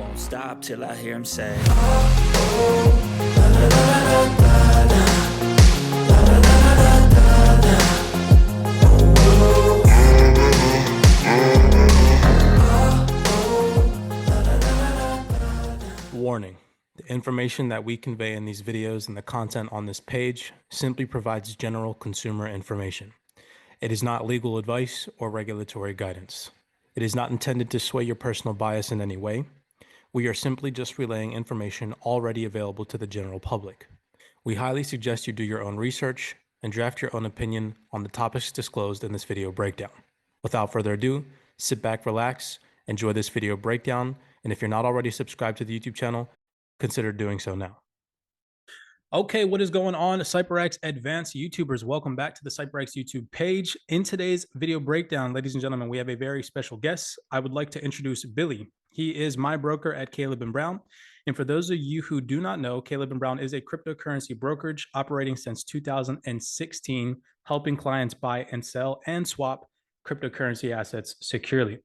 won't stop till I hear him say, Warning. The information that we convey in these videos and the content on this page simply provides general consumer information. It is not legal advice or regulatory guidance. It is not intended to sway your personal bias in any way. We are simply just relaying information already available to the general public. We highly suggest you do your own research and draft your own opinion on the topics disclosed in this video breakdown. Without further ado, sit back, relax, enjoy this video breakdown, and if you're not already subscribed to the YouTube channel, consider doing so now. Okay, what is going on, CYPRX advanced YouTubers? Welcome back to the CYPRX YouTube page. In today's video breakdown, ladies and gentlemen, we have a very special guest. I would like to introduce Billy. He is my broker at Caleb & Brown. And for those of you who do not know, Caleb & Brown is a cryptocurrency brokerage operating since 2016, helping clients buy and sell and swap cryptocurrency assets securely.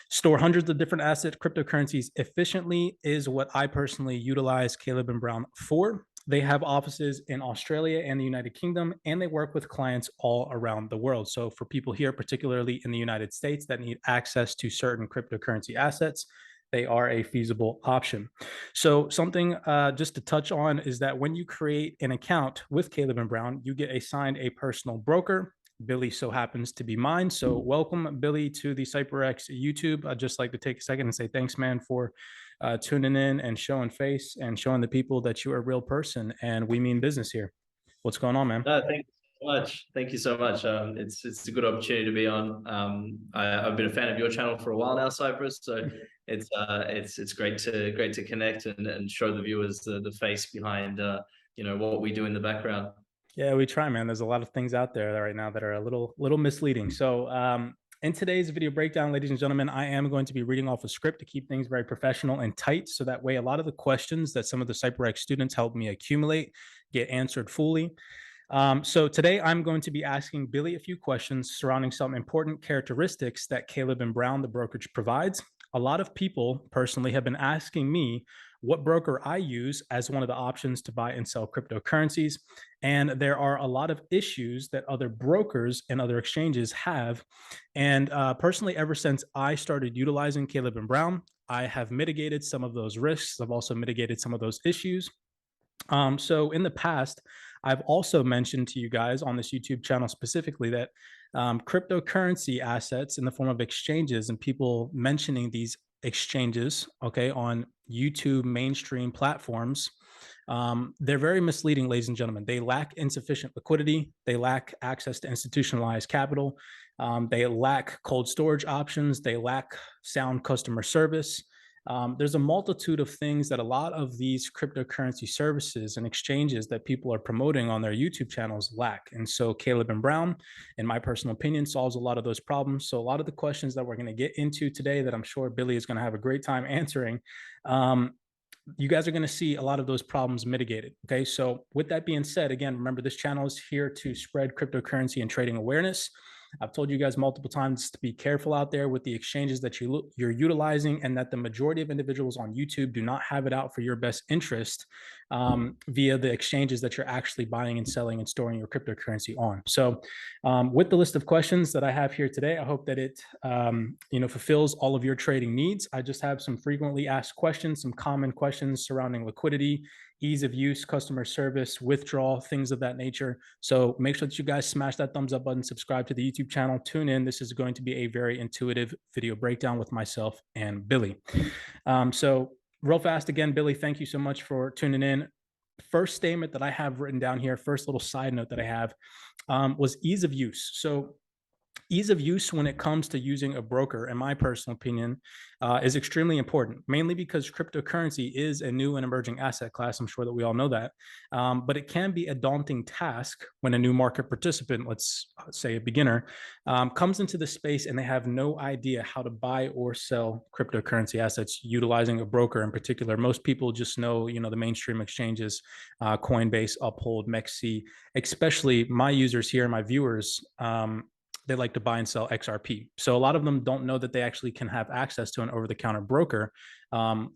Store hundreds of different cryptocurrencies efficiently is what I personally utilize Caleb & Brown for. They have offices in Australia and the United Kingdom, and they work with clients all around the world. So for people here, particularly in the United States that need access to certain cryptocurrency assets, they are a feasible option. So something just to touch on is that when you create an account with Caleb & Brown, you get assigned a personal broker. Billy so happens to be mine. So welcome, Billy, to the CYPRX YouTube. I'd just like to take a second and say thanks, man, for tuning in and showing face and showing the people that you're a real person and we mean business here. What's going on, man? Thank you so much. Thank you so much. It's a good opportunity to be on. I've been a fan of your channel for a while now, Cyprus. So it's great to connect and show the viewers the face behind what we do in the background. Yeah, we try, man. There's a lot of things out there right now that are a little misleading. So in today's video breakdown, ladies and gentlemen, I am going to be reading off a script to keep things very professional and tight. So that way, a lot of the questions that some of the CYPRX students helped me accumulate get answered fully. So today I'm going to be asking Billy a few questions surrounding some important characteristics that Caleb & Brown, the brokerage, provides. A lot of people personally have been asking me what broker I use as one of the options to buy and sell cryptocurrencies. And there are a lot of issues that other brokers and other exchanges have. And personally, ever since I started utilizing Caleb & Brown, I have mitigated some of those risks. I've also mitigated some of those issues. So in the past, I've also mentioned to you guys on this YouTube channel specifically that cryptocurrency assets in the form of exchanges and people mentioning these exchanges, okay, on YouTube mainstream platforms, they're very misleading, ladies and gentlemen. They lack insufficient liquidity. They lack access to institutionalized capital. They lack cold storage options. They lack sound customer service. There's a multitude of things that a lot of these cryptocurrency services and exchanges that people are promoting on their YouTube channels lack. And so Caleb & Brown, in my personal opinion, solves a lot of those problems. So a lot of the questions that we're going to get into today that I'm sure Billy is going to have a great time answering, you guys are going to see a lot of those problems mitigated. Okay. So with that being said, again, remember this channel is here to spread cryptocurrency and trading awareness. I've told you guys multiple times to be careful out there with the exchanges that you're utilizing, and that the majority of individuals on YouTube do not have it out for your best interest via the exchanges that you're actually buying and selling and storing your cryptocurrency on. So with the list of questions that I have here today, I hope that it fulfills all of your trading needs. I just have some frequently asked questions, some common questions surrounding liquidity, ease of use, customer service, withdrawal, things of that nature. So make sure that you guys smash that thumbs up button, subscribe to the YouTube channel, tune in. This is going to be a very intuitive video breakdown with myself and Billy. So real fast, again, Billy, thank you so much for tuning in. First statement that I have written down here, first little side note that I have was ease of use. So ease of use when it comes to using a broker, in my personal opinion, is extremely important, mainly because cryptocurrency is a new and emerging asset class. I'm sure that we all know that, but it can be a daunting task when a new market participant, let's say a beginner, comes into the space and they have no idea how to buy or sell cryptocurrency assets utilizing a broker in particular. Most people just know, the mainstream exchanges, Coinbase, Uphold, MEXC, especially my users here, my viewers, they like to buy and sell XRP. So a lot of them don't know that they actually can have access to an over-the-counter broker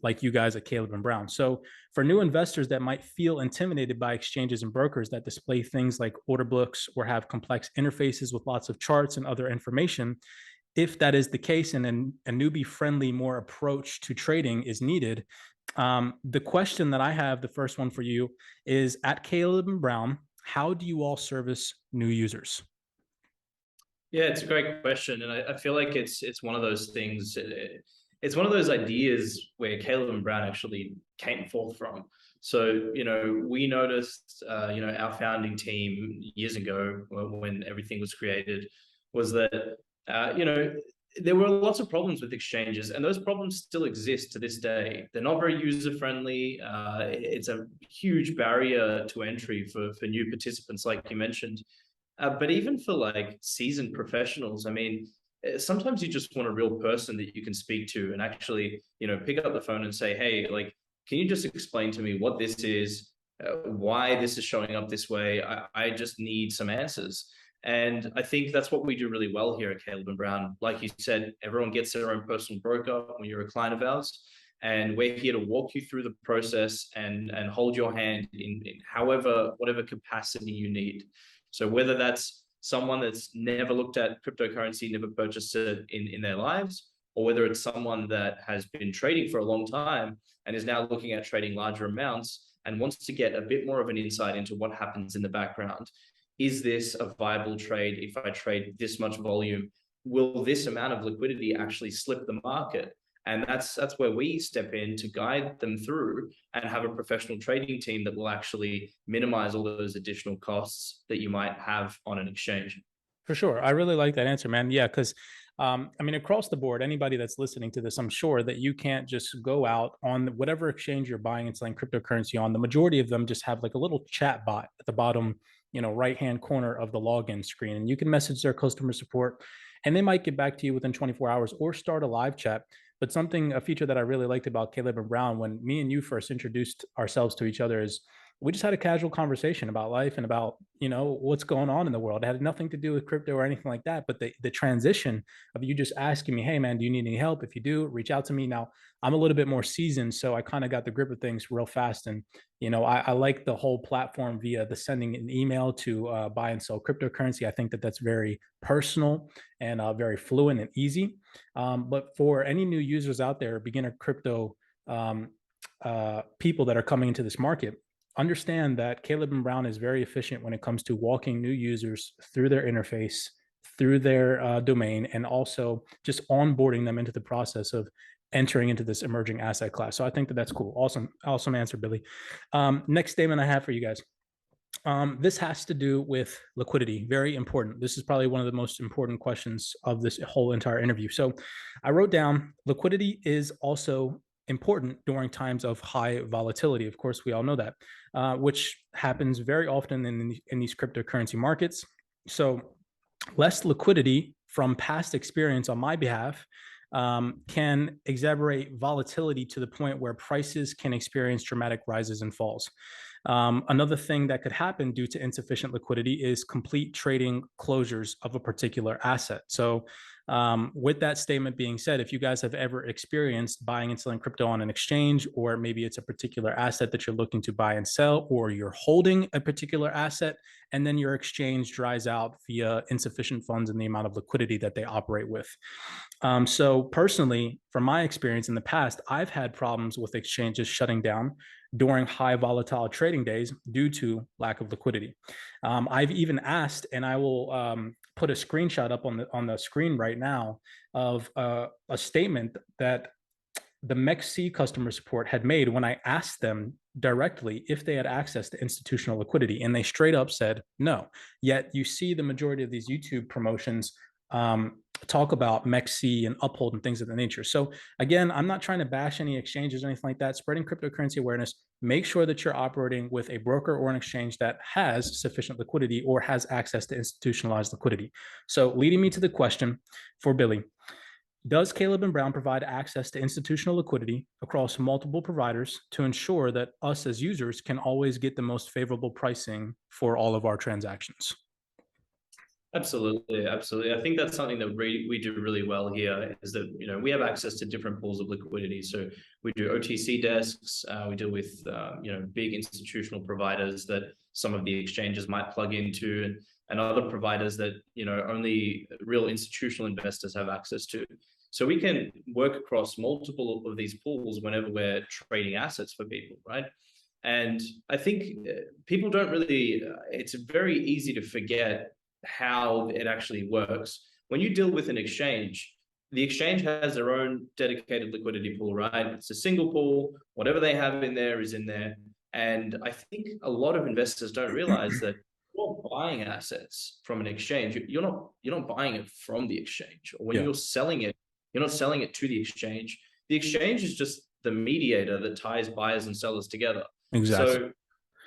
like you guys at Caleb and Brown. So for new investors that might feel intimidated by exchanges and brokers that display things like order books or have complex interfaces with lots of charts and other information, if that is the case and a newbie-friendly more approach to trading is needed, the question that I have, the first one for you, is at Caleb and Brown, how do you all service new users? Yeah, it's a great question, and I feel like it's one of those things. It's one of those ideas where Caleb and Brown actually came forth from. So, we noticed, our founding team years ago when everything was created, was that, there were lots of problems with exchanges, and those problems still exist to this day. They're not very user-friendly. It's a huge barrier to entry for new participants, like you mentioned. But even for like seasoned professionals, I mean, sometimes you just want a real person that you can speak to and actually, pick up the phone and say, hey, like, can you just explain to me what this is, why this is showing up this way? I just need some answers. And I think that's what we do really well here at Caleb and Brown. Like you said, everyone gets their own personal broker when you're a client of ours. And we're here to walk you through the process and hold your hand in whatever capacity you need. So whether that's someone that's never looked at cryptocurrency, never purchased it in their lives, or whether it's someone that has been trading for a long time and is now looking at trading larger amounts and wants to get a bit more of an insight into what happens in the background. Is this a viable trade? If I trade this much volume, will this amount of liquidity actually slip the market? And that's where we step in to guide them through and have a professional trading team that will actually minimize all those additional costs that you might have on an exchange. For sure. I really like that answer, man. Yeah, because I mean, across the board, anybody that's listening to this, I'm sure that you can't just go out on whatever exchange you're buying and selling cryptocurrency on. The majority of them just have like a little chat bot at the bottom, right-hand corner of the login screen, and you can message their customer support, and they might get back to you within 24 hours or start a live chat. But a feature that I really liked about Caleb and Brown when me and you first introduced ourselves to each other is we just had a casual conversation about life and about, what's going on in the world. It had nothing to do with crypto or anything like that. But the transition of you just asking me, hey, man, do you need any help? If you do, reach out to me. Now, I'm a little bit more seasoned, so I kind of got the grip of things real fast. And, I like the whole platform via the sending an email to buy and sell cryptocurrency. I think that that's very personal and very fluent and easy. But for any new users out there, beginner crypto people that are coming into this market, understand that Caleb and Brown is very efficient when it comes to walking new users through their interface, through their domain, and also just onboarding them into the process of entering into this emerging asset class. So I think that that's cool. Awesome answer, Billy. Next statement I have for you guys. This has to do with liquidity. Very important. This is probably one of the most important questions of this whole entire interview. So I wrote down liquidity is also important during times of high volatility. Of course, we all know that, which happens very often in these cryptocurrency markets. So less liquidity from past experience on my behalf can exacerbate volatility to the point where prices can experience dramatic rises and falls. Another thing that could happen due to insufficient liquidity is complete trading closures of a particular asset. So with that statement being said, if you guys have ever experienced buying and selling crypto on an exchange, or maybe it's a particular asset that you're looking to buy and sell, or you're holding a particular asset, and then your exchange dries out via insufficient funds and the amount of liquidity that they operate with. So personally, from my experience in the past, I've had problems with exchanges shutting down during high volatile trading days due to lack of liquidity. I've even asked, and I will put a screenshot up on the screen right now of a statement that the MEXC customer support had made when I asked them directly if they had access to institutional liquidity, and they straight up said no. Yet you see the majority of these YouTube promotions talk about MEXC and Uphold and things of that nature. So again, I'm not trying to bash any exchanges or anything like that. Spreading cryptocurrency awareness, make sure that you're operating with a broker or an exchange that has sufficient liquidity or has access to institutionalized liquidity. So leading me to the question for Billy, does Caleb and Brown provide access to institutional liquidity across multiple providers to ensure that us as users can always get the most favorable pricing for all of our transactions? Absolutely, absolutely. I think that's something that we do really well here is that, you know, we have access to different pools of liquidity. So we do OTC desks, we deal with, you know, big institutional providers that some of the exchanges might plug into, and other providers that, you know, only real institutional investors have access to. So we can work across multiple of these pools whenever we're trading assets for people, right? And I think people don't really, it's very easy to forget how it actually works. When you deal with an exchange, the exchange has their own dedicated liquidity pool, right? It's a single pool. Whatever they have in there is in there. And I think a lot of investors don't realize that you're buying assets from an exchange. You're not buying it from the exchange. Or when you're selling it, you're not selling it to the exchange. The exchange is just the mediator that ties buyers and sellers together. Exactly. So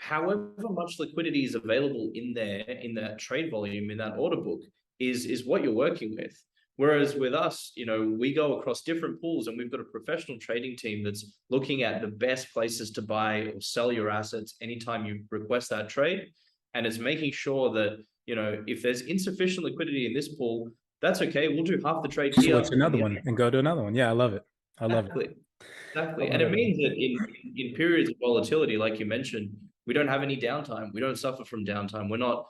however much liquidity is available in there, in that trade volume, in that order book, is what you're working with. Whereas with us, you know, we go across different pools and we've got a professional trading team that's looking at the best places to buy or sell your assets anytime you request that trade. And it's making sure that, you know, if there's insufficient liquidity in this pool, that's okay. We'll do half the trade here. Switch another one and go to another one. Yeah, I love it. I love it. Exactly. And it means that in periods of volatility, like you mentioned, we don't have any downtime. We don't suffer from downtime. We're not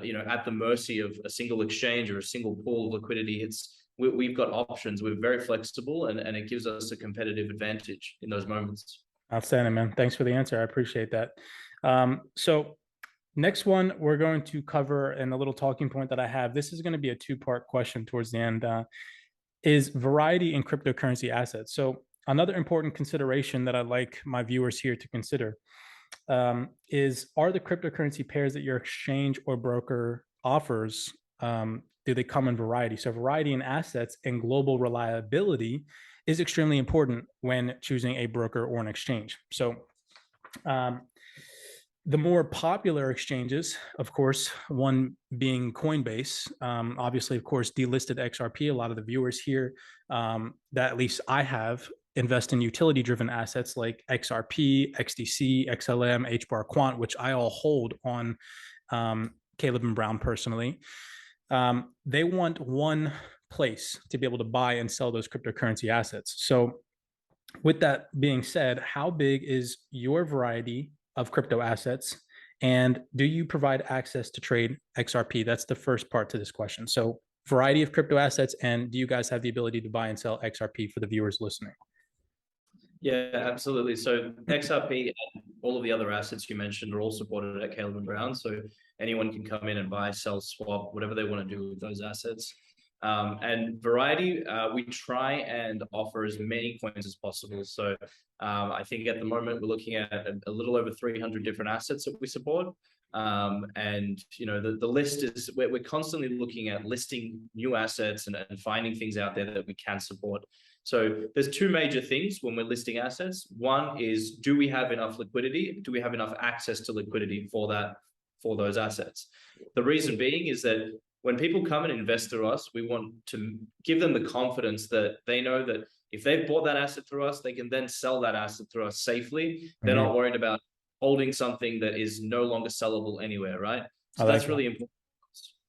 you know, at the mercy of a single exchange or a single pool of liquidity. We've got options. We're very flexible, and it gives us a competitive advantage in those moments. Outstanding, man. Thanks for the answer. I appreciate that. So next one, we're going to cover, and a little talking point that I have. This is going to be a two-part question towards the end. Is variety in cryptocurrency assets. So another important consideration that I'd like my viewers here to consider is, are the cryptocurrency pairs that your exchange or broker offers, do they come in variety? So variety in assets and global reliability is extremely important when choosing a broker or an exchange. So the more popular exchanges, of course, one being Coinbase, obviously, of course, delisted XRP. A lot of the viewers here that at least I have invest in utility-driven assets like XRP, XDC, XLM, HBAR Quant, which I all hold on Caleb and Brown personally. They want one place to be able to buy and sell those cryptocurrency assets. So with that being said, how big is your variety of crypto assets, and do you provide access to trade XRP? That's the first part to this question. So variety of crypto assets, and do you guys have the ability to buy and sell XRP for the viewers listening? Yeah, absolutely. So XRP and all of the other assets you mentioned are all supported at Caleb and Brown. So anyone can come in and buy, sell, swap, whatever they want to do with those assets. And variety, we try and offer as many coins as possible. So I think at the moment we're looking at a little over 300 different assets that we support. And you know, the list is, we're constantly looking at listing new assets and finding things out there that we can support. So there's two major things when we're listing assets. One is, do we have enough liquidity? Do we have enough access to liquidity for those assets? The reason being is that when people come and invest through us, we want to give them the confidence that they know that if they've bought that asset through us, they can then sell that asset through us safely. They're not worried about holding something that is no longer sellable anywhere, right? So that's really important.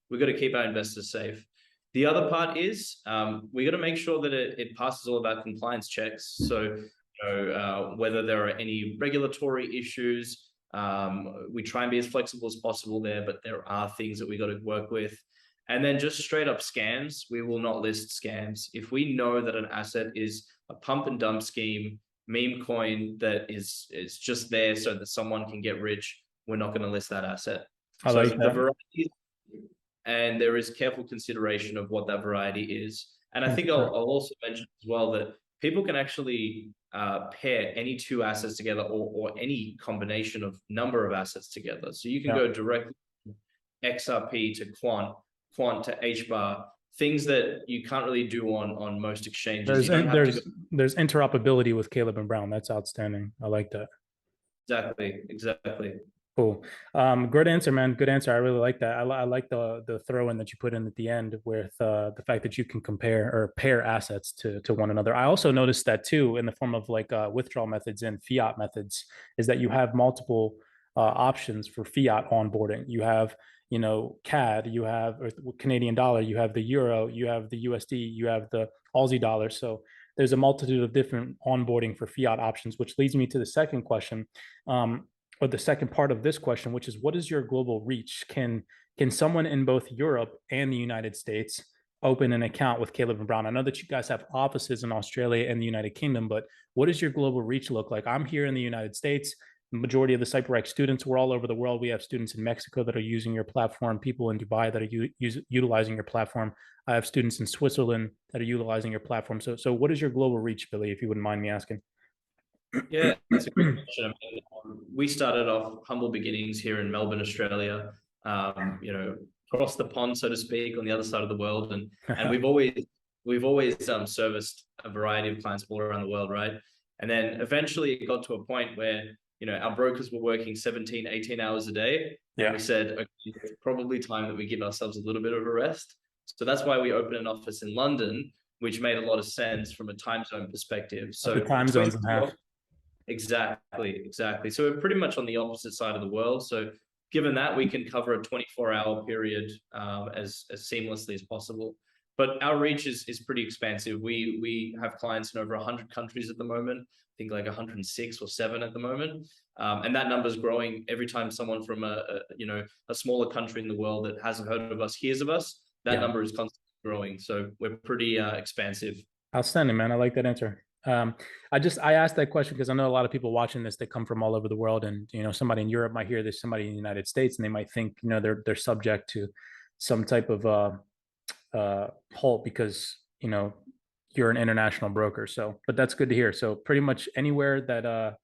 We've got to keep our investors safe. The other part is we got to make sure that it passes all of our compliance checks. So whether there are any regulatory issues, we try and be as flexible as possible there, but there are things that we got to work with. And then just straight up scams, we will not list scams. If we know that an asset is a pump and dump scheme, meme coin that is just there so that someone can get rich, we're not going to list that asset. I like that. The variety, and there is careful consideration of what that variety is. And I think I'll also mention as well that people can actually pair any two assets together or any combination of number of assets together. So you can go directly from XRP to Quant to HBAR, things that you can't really do on most exchanges. There's interoperability with Caleb and Brown. That's outstanding. I like that. Exactly. Cool. Good answer, man. Good answer. I really like that. I like the throw in that you put in at the end with the fact that you can compare or pair assets to one another. I also noticed that too in the form of like withdrawal methods and fiat methods, is that you have multiple options for fiat onboarding. You have, you know, CAD, you have or Canadian dollar, you have the euro, you have the USD, you have the Aussie dollar. So there's a multitude of different onboarding for fiat options, which leads me to the second question, or the second part of this question, which is what is your global reach? Can someone in both Europe and the United States open an account with Caleb and Brown? I know that you guys have offices in Australia and the United Kingdom, but what does your global reach look like? I'm here in the United States. The majority of the CYPRX students, we're all over the world. We have students in Mexico that are using your platform, people in Dubai that are utilizing your platform. I have students in Switzerland that are utilizing your platform. So what is your global reach, Billy, if you wouldn't mind me asking? Yeah, that's a great question. I mean, we started off humble beginnings here in Melbourne, Australia. You know, across the pond, so to speak, on the other side of the world, and we've always serviced a variety of clients all around the world, right? And then eventually it got to a point where, you know, our brokers were working 17, 18 hours a day. And we said, okay, it's probably time that we give ourselves a little bit of a rest. So that's why we opened an office in London, which made a lot of sense from a time zone perspective. So the time zones in half. Exactly. So we're pretty much on the opposite side of the world. So given that, we can cover a 24-hour period as seamlessly as possible. But our reach is pretty expansive. We have clients in over 100 countries at the moment. I think like 106 or 7 at the moment. And that number is growing every time someone from a smaller country in the world that hasn't heard of us hears of us. That number is constantly growing. So we're pretty expansive. Outstanding, man. I like that answer. I asked that question because I know a lot of people watching this, they come from all over the world, and, you know, somebody in Europe might hear this, somebody in the United States, and they might think, you know, they're subject to some type of halt because, you know, you're an international broker. So, but that's good to hear. So pretty much anywhere that,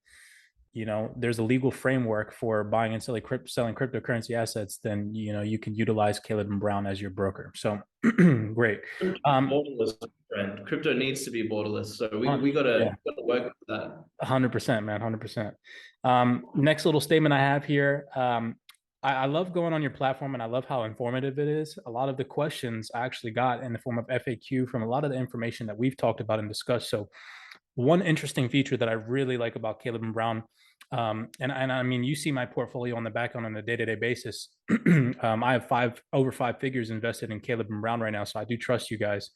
you know, there's a legal framework for buying and selling cryptocurrency assets, then, you know, you can utilize Caleb and Brown as your broker. So great. Borderless, friend. Crypto needs to be borderless. So we gotta work with that. 100%, man. 100%. Next little statement I have here. I love going on your platform and I love how informative it is. A lot of the questions I actually got in the form of FAQ from a lot of the information that we've talked about and discussed. So one interesting feature that I really like about Caleb and Brown, and I mean, you see my portfolio on the back on a day-to-day basis. I have over 5 figures invested in Caleb and Brown right now. So I do trust you guys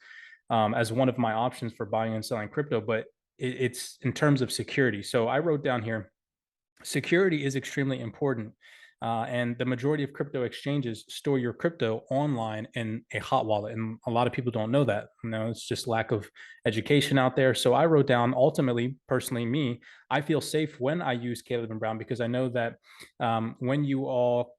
as one of my options for buying and selling crypto, but it's in terms of security. So I wrote down here, security is extremely important. And the majority of crypto exchanges store your crypto online in a hot wallet. And a lot of people don't know that. You know, it's just lack of education out there. So I wrote down, ultimately, personally, me, I feel safe when I use Caleb and Brown because I know that when you all,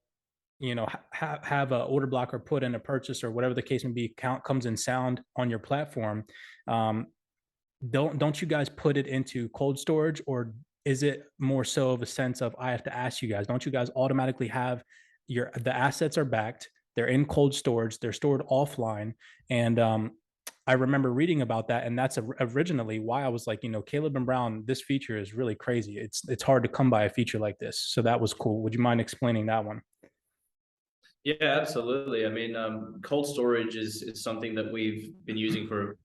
you know, have a order block or put in a purchase or whatever the case may be, count comes in sound on your platform. Don't you guys put it into cold storage, or is it more so of a sense of I have to ask you guys? Don't you guys automatically have the assets are backed, they're in cold storage, they're stored offline, and I remember reading about that, and that's originally why I was like, you know, Caleb and Brown, this feature is really crazy. It's hard to come by a feature like this, so that was cool. Would you mind explaining that one? Yeah, absolutely. I mean, cold storage is something that we've been using for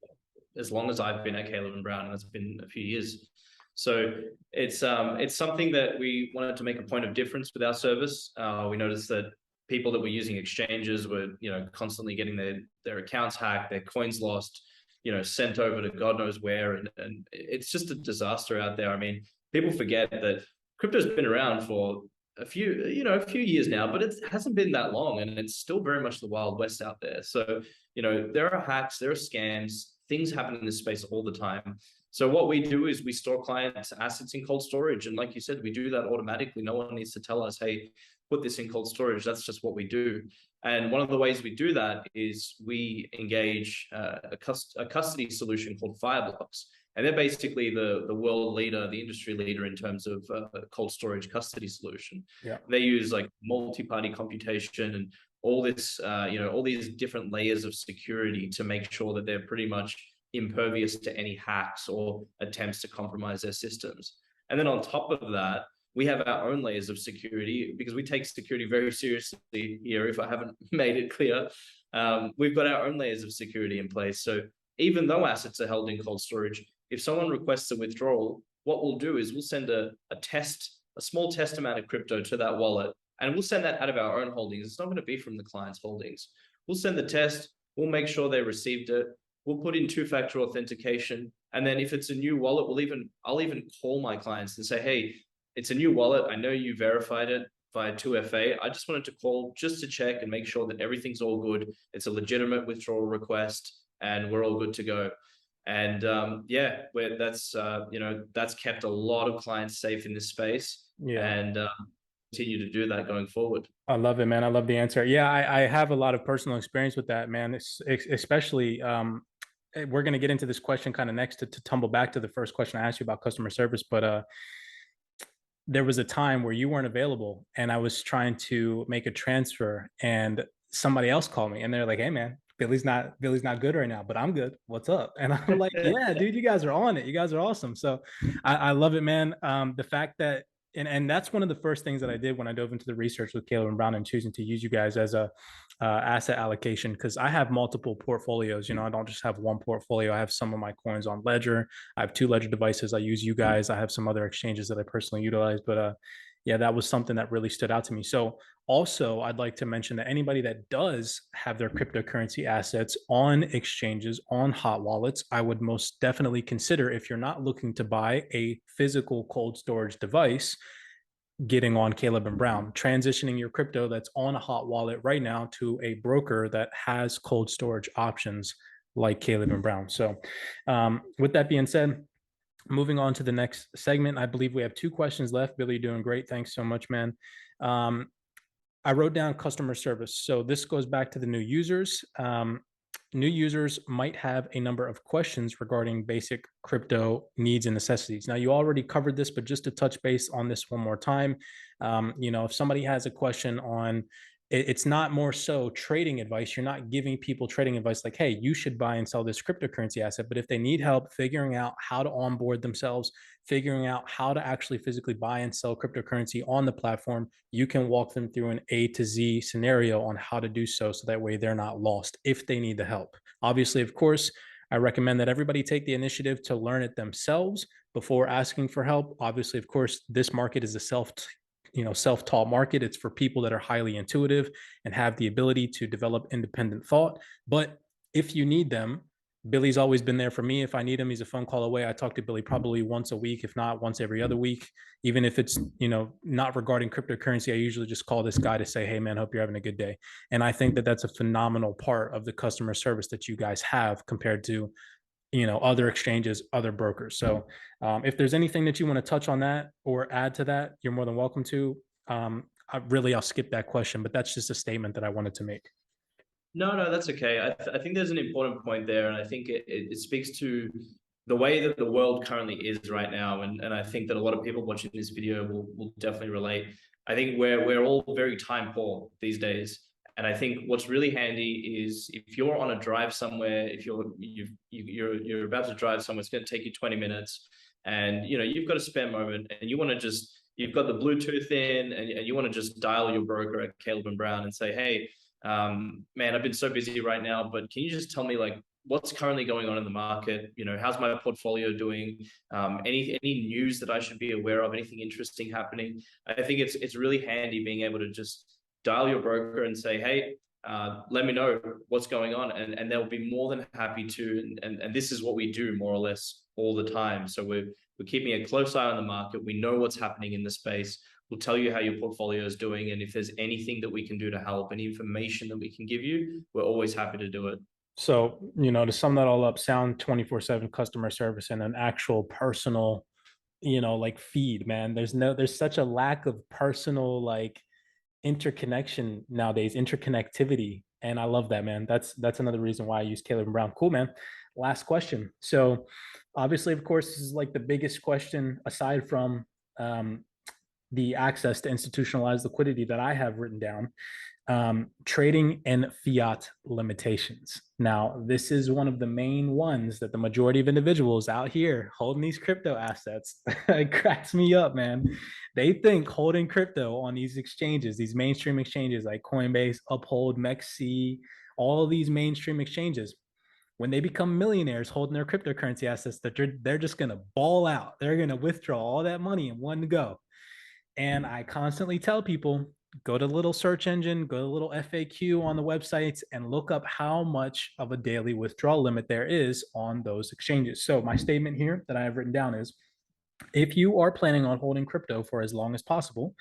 as long as I've been at Caleb and Brown, and that's been a few years. So it's something that we wanted to make a point of difference with our service. We noticed that people that were using exchanges were, you know, constantly getting their accounts hacked, their coins lost, you know, sent over to God knows where, and it's just a disaster out there. I mean, people forget that crypto's been around for a few years now, but it hasn't been that long, and it's still very much the Wild West out there. So, you know, there are hacks, there are scams, things happen in this space all the time. So what we do is we store clients' assets in cold storage. And like you said, we do that automatically. No one needs to tell us, hey, put this in cold storage. That's just what we do. And one of the ways we do that is we engage a custody solution called Fireblocks. And they're basically the world leader, the industry leader in terms of cold storage custody solution. Yeah. They use like multi-party computation and all this, all these different layers of security to make sure that they're pretty much impervious to any hacks or attempts to compromise their systems. And then on top of that, we have our own layers of security because we take security very seriously here. If I haven't made it clear, we've got our own layers of security in place. So even though assets are held in cold storage, if someone requests a withdrawal, what we'll do is we'll send a small test amount of crypto to that wallet and we'll send that out of our own holdings. It's not going to be from the client's holdings. We'll send the test. We'll make sure they received it. We'll put in two-factor authentication. And then if it's a new wallet, I'll even call my clients and say, hey, it's a new wallet. I know you verified it via 2FA. I just wanted to call just to check and make sure that everything's all good. It's a legitimate withdrawal request and we're all good to go. And yeah, that's kept a lot of clients safe in this space. Yeah. And continue to do that going forward. I love it, man. I love the answer. Yeah, I have a lot of personal experience with that, man. Especially, we're going to get into this question kind of next to tumble back to the first question I asked you about customer service. But there was a time where you weren't available and I was trying to make a transfer and somebody else called me and they're like, hey, man, Billy's not good right now, but I'm good. What's up? And I'm like, yeah, dude, you guys are on it. You guys are awesome. So I love it, man. The fact that, and that's one of the first things that I did when I dove into the research with Caleb and Brown and choosing to use you guys as a asset allocation, because I have multiple portfolios. You know, I don't just have one portfolio. I have some of my coins on Ledger. I have 2 Ledger devices. I use you guys. I have some other exchanges that I personally utilize. But yeah, that was something that really stood out to me. So also, I'd like to mention that anybody that does have their cryptocurrency assets on exchanges, on hot wallets, I would most definitely consider, if you're not looking to buy a physical cold storage device, getting on Caleb and Brown, transitioning your crypto that's on a hot wallet right now to a broker that has cold storage options like Caleb and Brown. So with that being said, moving on to the next segment, I believe we have 2 questions left. Billy, you're doing great. Thanks so much, man. I wrote down customer service. So this goes back to the new users. New users might have a number of questions regarding basic crypto needs and necessities. Now, you already covered this, but just to touch base on this one more time, you know, if somebody has a question on, it's not more so trading advice. You're not giving people trading advice like, hey, you should buy and sell this cryptocurrency asset. But if they need help figuring out how to onboard themselves, figuring out how to actually physically buy and sell cryptocurrency on the platform, you can walk them through an A to Z scenario on how to do so. So that way they're not lost if they need the help. Obviously, of course, I recommend that everybody take the initiative to learn it themselves before asking for help. Obviously, of course, this market is a self-taught market. It's for people that are highly intuitive and have the ability to develop independent thought. But if you need them, Billy's always been there for me. If I need him, he's a phone call away. I talk to Billy probably once a week, if not once every other week. Even if it's, you know, not regarding cryptocurrency, I usually just call this guy to say, hey, man, hope you're having a good day. And I think that that's a phenomenal part of the customer service that you guys have compared to, you know, other exchanges, other brokers. So if there's anything that you want to touch on that or add to that, you're more than welcome to. I'll skip that question, but that's just a statement that I wanted to make. No, that's okay. I think there's an important point there, and I think it speaks to the way that the world currently is right now, and I think that a lot of people watching this video will definitely relate. I think we're all very time poor these days, and I think what's really handy is if you're on a drive somewhere, if you're about to drive somewhere, it's going to take you 20 minutes, and you know you've got a spare moment, and you want to just you've got the Bluetooth in, and you want to just dial your broker at Caleb and Brown and say, hey, man, I've been so busy right now, but can you just tell me like what's currently going on in the market? You know, how's my portfolio doing? Any news that I should be aware of? Anything interesting happening? I think it's really handy being able to just dial your broker and say, hey, let me know what's going on, and they'll be more than happy to. And this is what we do more or less all the time. So we're keeping a close eye on the market. We know what's happening in the space. We'll tell you how your portfolio is doing, and if there's anything that we can do to help, any information that we can give you, we're always happy to do it. So, you know, to sum that all up, sound 24/7 customer service and an actual personal, you know, like feed, man. There's such a lack of personal like interconnection nowadays, interconnectivity. And I love that, man. That's another reason why I use Caleb and Brown. Cool, man. Last question. So obviously, of course, this is like the biggest question aside from the access to institutionalized liquidity that I have written down, trading and fiat limitations. Now, this is one of the main ones that the majority of individuals out here holding these crypto assets, it cracks me up, man. They think holding crypto on these exchanges, these mainstream exchanges like Coinbase, Uphold, MEXC, all of these mainstream exchanges, when they become millionaires holding their cryptocurrency assets, that they're just going to ball out. They're going to withdraw all that money in one go. And I constantly tell people, go to the little search engine, go to the little FAQ on the websites, and look up how much of a daily withdrawal limit there is on those exchanges. So my statement here that I have written down is, if you are planning on holding crypto for as long as possible,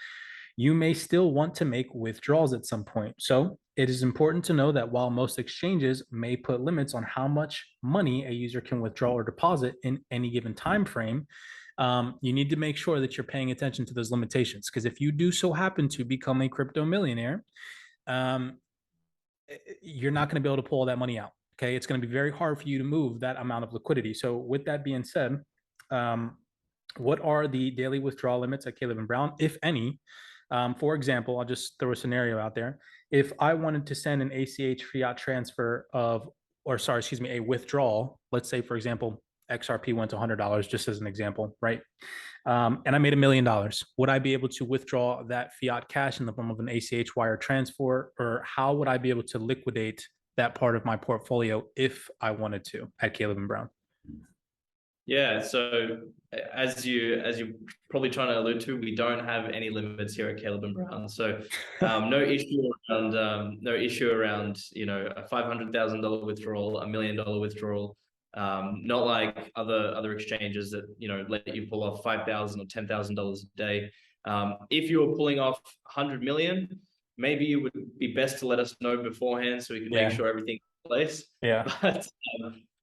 you may still want to make withdrawals at some point. So it is important to know that while most exchanges may put limits on how much money a user can withdraw or deposit in any given time frame, you need to make sure that you're paying attention to those limitations. Because if you do so happen to become a crypto millionaire, you're not going to be able to pull all that money out. Okay, it's going to be very hard for you to move that amount of liquidity. So with that being said, what are the daily withdrawal limits at Caleb and Brown, if any? For example, I'll just throw a scenario out there. If I wanted to send an ACH fiat transfer of, or sorry, excuse me, a withdrawal, let's say, for example, XRP went to $100, just as an example, right? And I made $1 million. Would I be able to withdraw that fiat cash in the form of an ACH wire transfer, or how would I be able to liquidate that part of my portfolio if I wanted to at Caleb and Brown? Yeah, so as you're probably trying to allude to, we don't have any limits here at Caleb and Brown. So no issue around you know, a $500,000 withdrawal, $1 million withdrawal. Not like other exchanges that, you know, let you pull off $5,000 or $10,000 a day. If you were pulling off 100 million, maybe it would be best to let us know beforehand so we can make sure everything's in place. Yeah.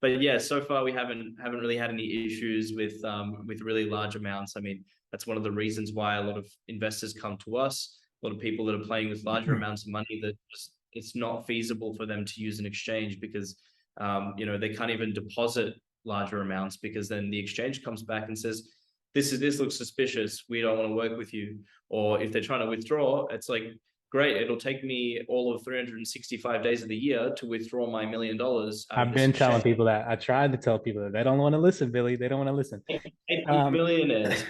But yeah, so far we haven't really had any issues with really large amounts. I mean, that's one of the reasons why a lot of investors come to us. A lot of people that are playing with larger amounts of money, that just, it's not feasible for them to use an exchange because you know, they can't even deposit larger amounts, because then the exchange comes back and says, this looks suspicious, we don't want to work with you. Or if they're trying to withdraw, it's like, great, it'll take me all of 365 days of the year to withdraw my $1 million. I've been telling people that. I tried to tell people that. They don't want to listen, Billy. They don't want to listen. Millionaires.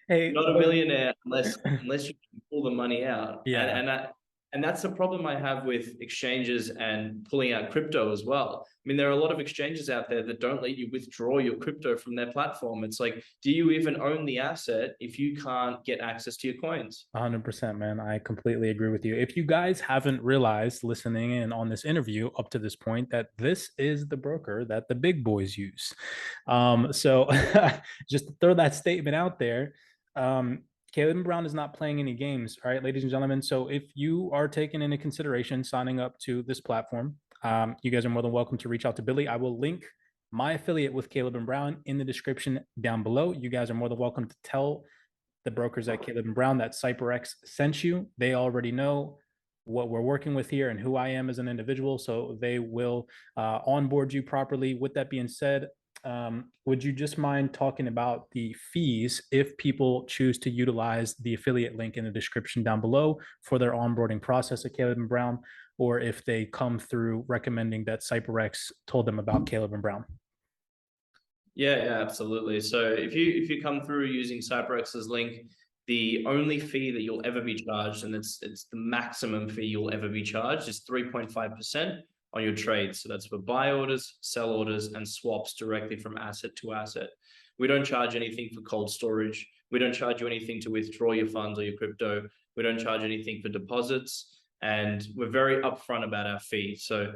Hey, not a millionaire unless you can pull the money out. Yeah. And that's the problem I have with exchanges and pulling out crypto as well. I mean, there are a lot of exchanges out there that don't let you withdraw your crypto from their platform. It's like, do you even own the asset if you can't get access to your coins? 100%, man. I completely agree with you. If you guys haven't realized listening in on this interview up to this point, that this is the broker that the big boys use. So just to throw that statement out there, Caleb Brown is not playing any games, all right, ladies and gentlemen. So if you are taking into consideration signing up to this platform, you guys are more than welcome to reach out to Billy. I will link my affiliate with Caleb and Brown in the description down below. You guys are more than welcome to tell the brokers at Caleb and Brown that CYPRX sent you. They already know what we're working with here and who I am as an individual, so they will onboard you properly. With that being said, would you just mind talking about the fees if people choose to utilize the affiliate link in the description down below for their onboarding process at Caleb and Brown, or if they come through recommending that CYPRX told them about Caleb and Brown? Yeah, absolutely. So if you come through using CYPRX's link, the only fee that you'll ever be charged, and it's the maximum fee you'll ever be charged, is 3.5% on your trades. So that's for buy orders, sell orders, and swaps directly from asset to asset. We don't charge anything for cold storage. We don't charge you anything to withdraw your funds or your crypto. We don't charge anything for deposits. And we're very upfront about our fee. So,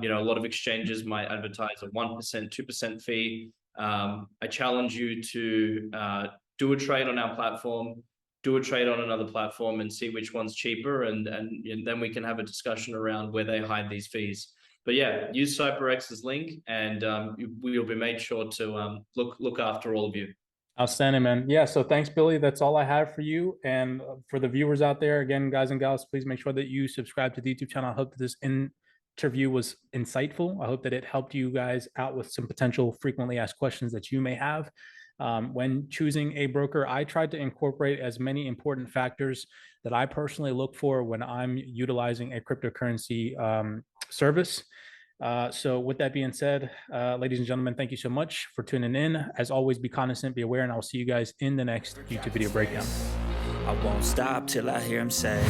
you know, a lot of exchanges might advertise a 1%, 2% fee. I challenge you to do a trade on our platform, do a trade on another platform, and see which one's cheaper, and then we can have a discussion around where they hide these fees. But yeah, use CYPRX's link, and we will be made sure to look after all of you. Outstanding, man. Yeah, so thanks, Billy. That's all I have for you. And for the viewers out there, again, guys and gals, please make sure that you subscribe to the YouTube channel. I hope that this interview was insightful. I hope that it helped you guys out with some potential frequently asked questions that you may have. When choosing a broker, I tried to incorporate as many important factors that I personally look for when I'm utilizing a cryptocurrency service. So with that being said, ladies and gentlemen, thank you so much for tuning in. As always, be cognizant, be aware, and I'll see you guys in the next YouTube video breakdown. I won't stop till I hear him say